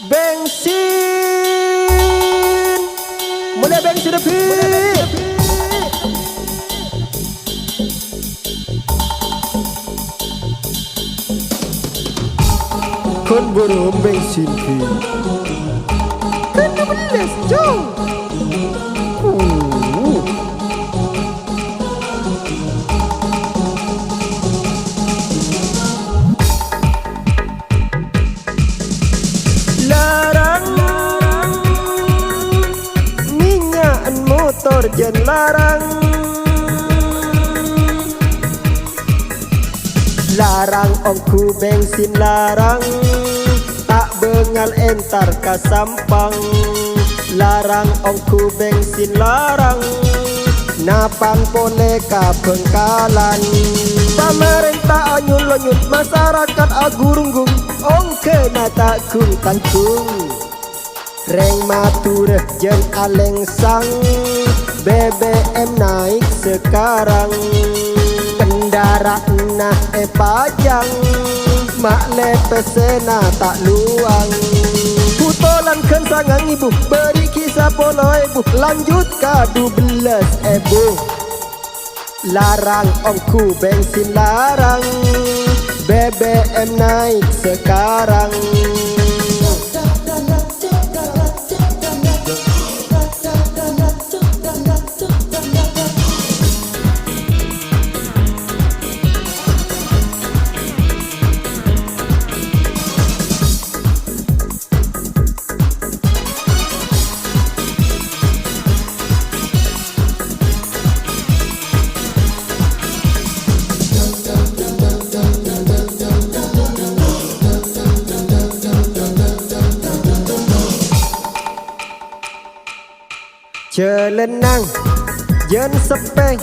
Bensin, mulai bensin lebih. Kon buru bensin fi. Kan 12 jom. Motor jen larang, larang ongku bensin larang, tak bengal entar ka sampang. Larang ongku bensin larang, napang pole ka Bengkalan. Pemerintah anyul-anyul, masyarakat agurunggung, ongke na tak kung tangkung. Reng matureh jen aleng sang, BBM naik sekarang. Kendaraan nah pajang, mak lepesena tak luang. Putolan kensangan ibu, beri kisah polo ibu, lanjut ka 12.000. Larang ongku bensin larang, BBM naik sekarang. Celenang jen sepeng,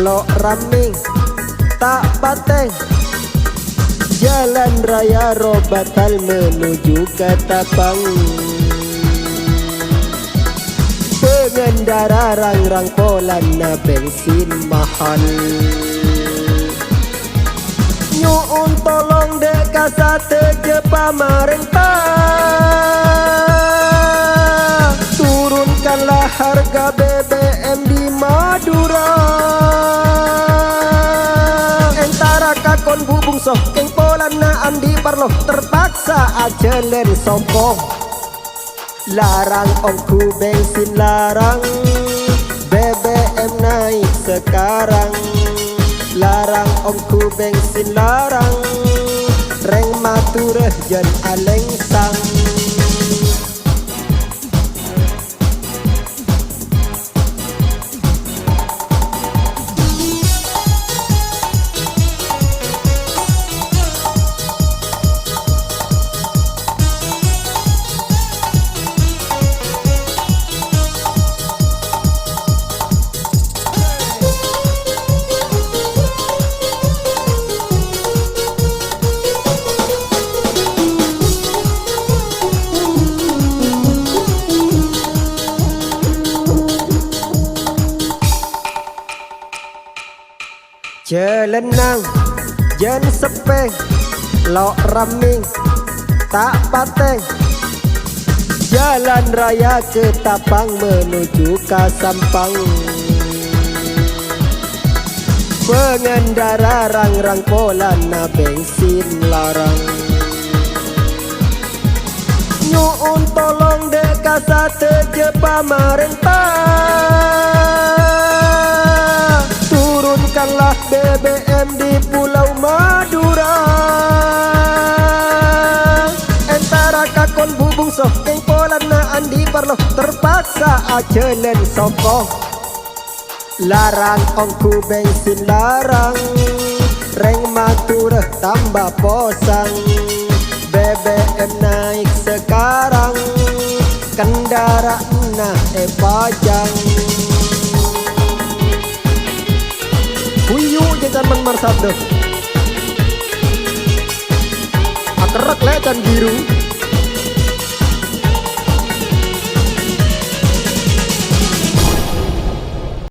lo raming tak pateng. Jalan raya Robatal menuju ke Tapang. Pengendara rang-rang polana bensin mahal. Nyuun tolong dek kasate je pamarentah, turunkanlah harga BBM di Madura. Entara kakon bubung soh, keng polana andi parlo, terpaksa ajelen songkoh. Larang ongku bensin larang, BBM naik sekarang. Larang ongku bensin larang, reng matureh jen aleng sang. Celenang jen sepeng, lo raming tak pateng. Jalan raya ke Tapang menuju ke Sampang. Pengendara rang-rang polana bensin larang. Nyuun tolong dek kasate je pamarentah, turunkanlah BBM di Pulau Madura. Entara kakon bubung soh, keng polana andi parlo, terpaksa ajelen sokoh. Larang ongku bensin larang, reng matureh tambah posang. BBM naik sekarang, kendaraan nah pajang. Huyu jajan marsabdo, akerak lecan biru.